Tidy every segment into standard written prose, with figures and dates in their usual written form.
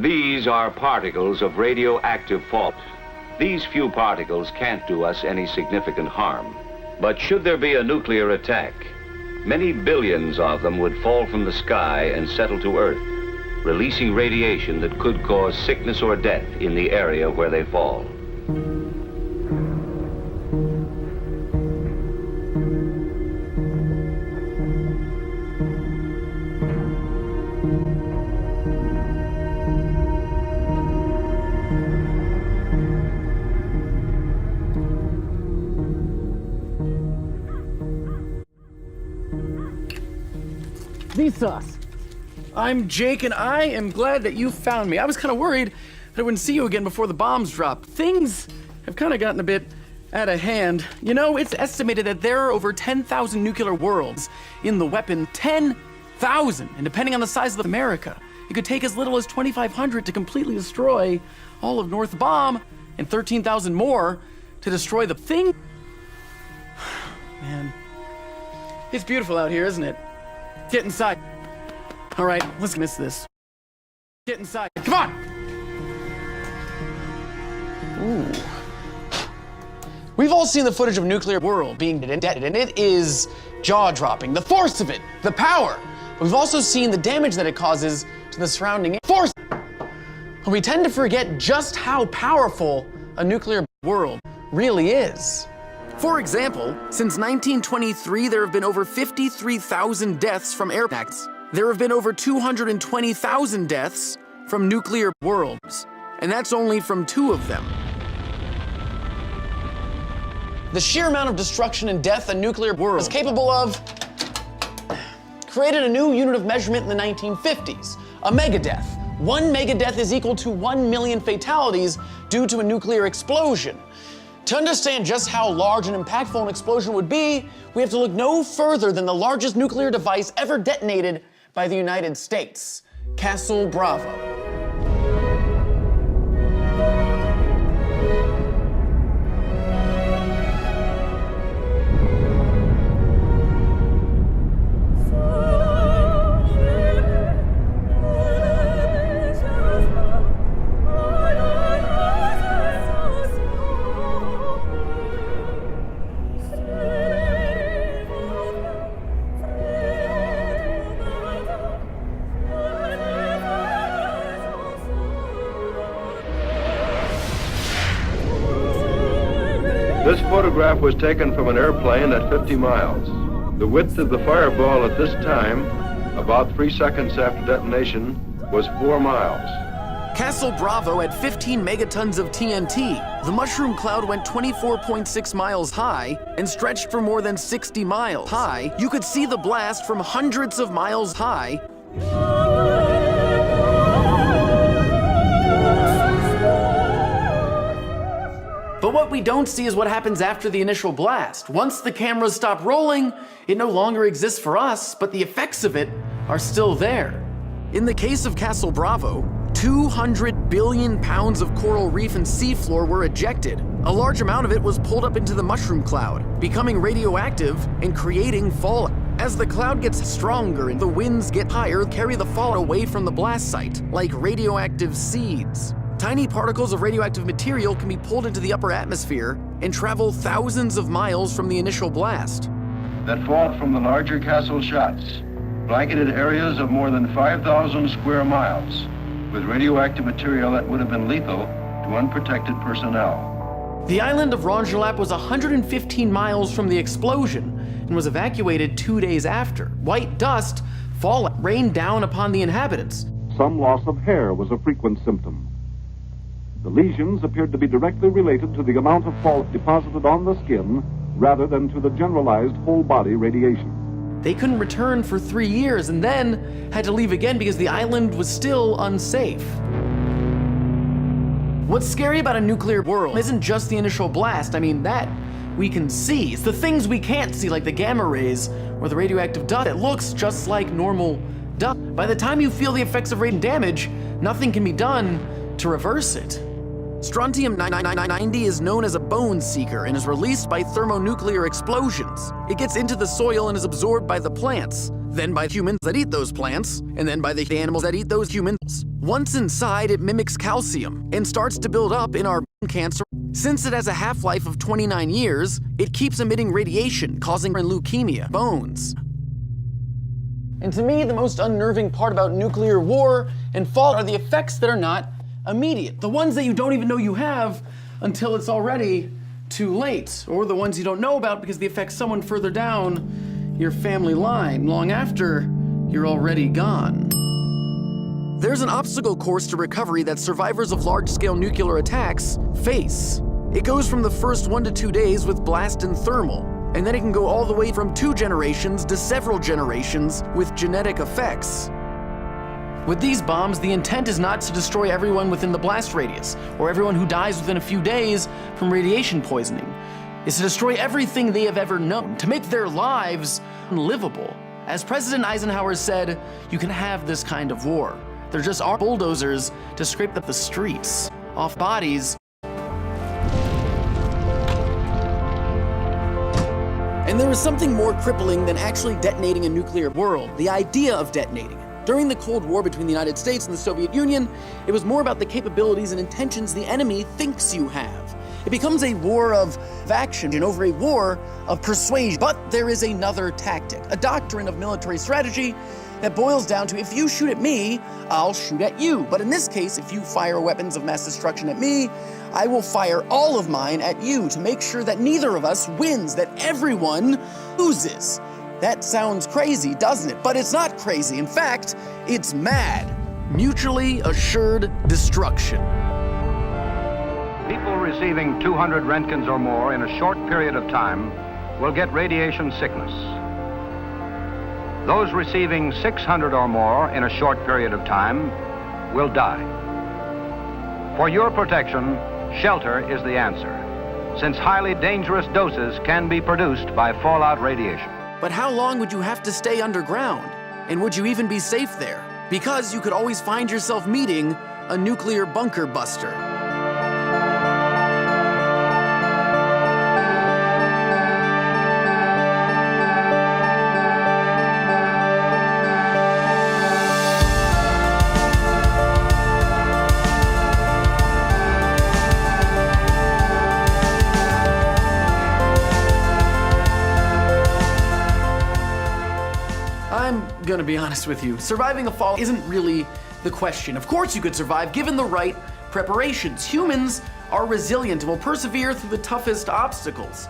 These are particles of radioactive fault. These few particles can't do us any significant harm. But should there be a nuclear attack, many billions of them would fall from the sky and settle to Earth, releasing radiation that could cause sickness or death in the area where they fall. Vsauce. I'm Jake, and I am glad that you found me. I was kind of worried that I wouldn't see you again before the bombs dropped. Things have kind of gotten a bit out of hand. You know, it's estimated that there are over 10,000 nuclear worlds in the weapon. 10,000! And depending on the size of America, it could take as little as 2,500 to completely destroy all of North Bomb, and 13,000 more to destroy the thing. Man, it's beautiful out here, isn't it? Get inside. All right, let's miss this. Get inside. Come on! Ooh. We've all seen the footage of a nuclear world being detonated, and it is jaw-dropping. The force of it, the power. But we've also seen the damage that it causes to the surrounding force. But we tend to forget just how powerful a nuclear world really is. For example, since 1923, there have been over 53,000 deaths from air attacks. There have been over 220,000 deaths from nuclear worlds, and that's only from 2 of them. The sheer amount of destruction and death a nuclear world is capable of created a new unit of measurement in the 1950s, a megadeath. 1 megadeath is equal to 1 million fatalities due to a nuclear explosion. To understand just how large and impactful an explosion would be, we have to look no further than the largest nuclear device ever detonated by the United States, Castle Bravo. This photograph was taken from an airplane at 50 miles. The width of the fireball at this time, about 3 seconds after detonation, was 4 miles. Castle Bravo had 15 megatons of TNT. The mushroom cloud went 24.6 miles high and stretched for more than 60 miles high. You could see the blast from hundreds of miles high. But what we don't see is what happens after the initial blast. Once the cameras stop rolling, it no longer exists for us, but the effects of it are still there. In the case of Castle Bravo, 200 billion pounds of coral reef and seafloor were ejected. A large amount of it was pulled up into the mushroom cloud, becoming radioactive and creating fallout. As the cloud gets stronger and the winds get higher, carry the fallout away from the blast site, like radioactive seeds. Tiny particles of radioactive material can be pulled into the upper atmosphere and travel thousands of miles from the initial blast. That fall from the larger Castle shots blanketed areas of more than 5,000 square miles with radioactive material that would have been lethal to unprotected personnel. The island of Rongelap was 115 miles from the explosion and was evacuated 2 days after. White dust rained down upon the inhabitants. Some loss of hair was a frequent symptom. The lesions appeared to be directly related to the amount of fault deposited on the skin rather than to the generalized whole-body radiation. They couldn't return for 3 years and then had to leave again because the island was still unsafe. What's scary about a nuclear world isn't just the initial blast. I mean, that we can see. It's the things we can't see, like the gamma rays or the radioactive dust that looks just like normal dust. By the time you feel the effects of radiation damage, nothing can be done to reverse it. Strontium-90 is known as a bone seeker and is released by thermonuclear explosions. It gets into the soil and is absorbed by the plants, then by humans that eat those plants, and then by the animals that eat those humans. Once inside, it mimics calcium and starts to build up in our cancer. Since it has a half-life of 29 years, it keeps emitting radiation, causing leukemia, bones. And to me, the most unnerving part about nuclear war and fallout are the effects that are not immediate. The ones that you don't even know you have until it's already too late, or the ones you don't know about because they affect someone further down your family line, long after you're already gone. There's an obstacle course to recovery that survivors of large-scale nuclear attacks face. It goes from the first 1 to 2 days with blast and thermal, and then it can go all the way from 2 generations to several generations with genetic effects. With these bombs, the intent is not to destroy everyone within the blast radius, or everyone who dies within a few days from radiation poisoning. It's to destroy everything they have ever known, to make their lives unlivable. As President Eisenhower said, you can have this kind of war. They're just our bulldozers to scrape up the streets off bodies. And there is something more crippling than actually detonating a nuclear world, the idea of detonating it. During the Cold War between the United States and the Soviet Union, it was more about the capabilities and intentions the enemy thinks you have. It becomes a war of action and over a war of persuasion. But there is another tactic, a doctrine of military strategy that boils down to, if you shoot at me, I'll shoot at you. But in this case, if you fire weapons of mass destruction at me, I will fire all of mine at you to make sure that neither of us wins, that everyone loses. That sounds crazy, doesn't it? But it's not crazy. In fact, it's mad. Mutually assured destruction. People receiving 200 Roentgens or more in a short period of time will get radiation sickness. Those receiving 600 or more in a short period of time will die. For your protection, shelter is the answer, since highly dangerous doses can be produced by fallout radiation. But how long would you have to stay underground? And would you even be safe there? Because you could always find yourself meeting a nuclear bunker buster. I'm gonna be honest with you. Surviving a fall isn't really the question. Of course you could survive given the right preparations. Humans are resilient and will persevere through the toughest obstacles.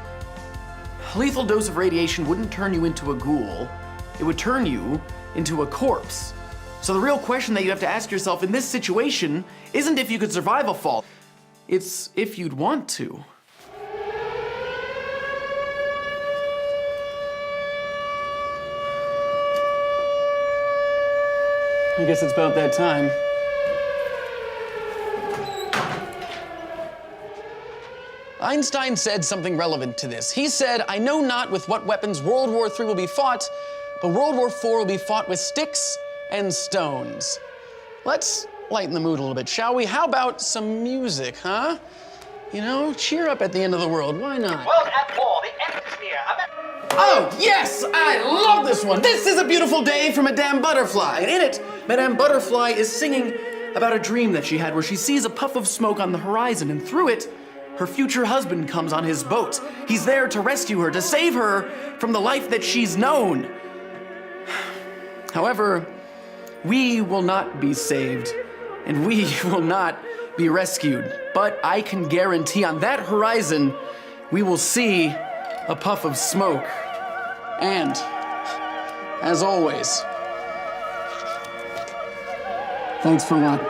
A lethal dose of radiation wouldn't turn you into a ghoul. It would turn you into a corpse. So the real question that you have to ask yourself in this situation isn't if you could survive a fall. It's if you'd want to. I guess it's about that time. Einstein said something relevant to this. He said, "I know not with what weapons World War III will be fought, but World War IV will be fought with sticks and stones." Let's lighten the mood a little bit, shall we? How about some music, huh? You know, cheer up at the end of the world. Why not? World at war. The end is near. Oh, yes! I love this one! This is a beautiful day for Madame Butterfly. And in it, Madame Butterfly is singing about a dream that she had where she sees a puff of smoke on the horizon, and through it, her future husband comes on his boat. He's there to rescue her, to save her from the life that she's known. However, we will not be saved, and we will not be rescued. But I can guarantee on that horizon, we will see a puff of smoke. And, as always, thanks for watching.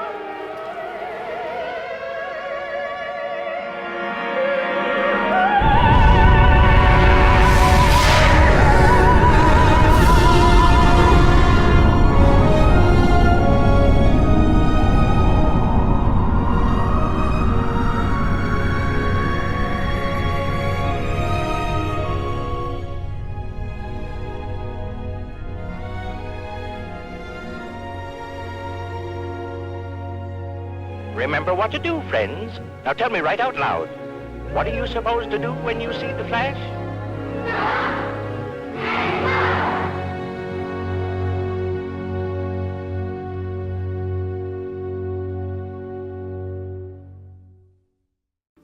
Remember what to do, friends. Now tell me right out loud. What are you supposed to do when you see the flash?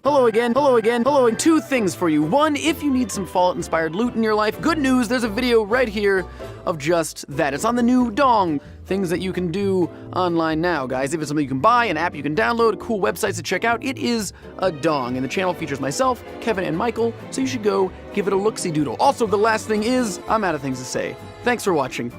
Hello again, hello again, hello, and two things for you. One, if you need some Fallout-inspired loot in your life, good news, there's a video right here of just that. It's on the new Dong. Things that you can do online now, guys. If it's something you can buy, an app you can download, cool websites to check out, it is a Dong. And the channel features myself, Kevin, and Michael, so you should go give it a look-see-doodle. Also, the last thing is, I'm out of things to say. Thanks for watching.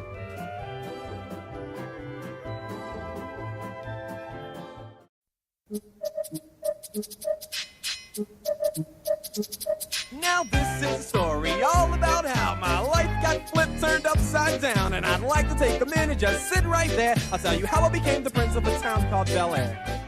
Now this is a story all about how my life got flipped, turned upside down, and I'd like to take a minute, just sit right there. I'll tell you how I became the prince of a town called Bel Air.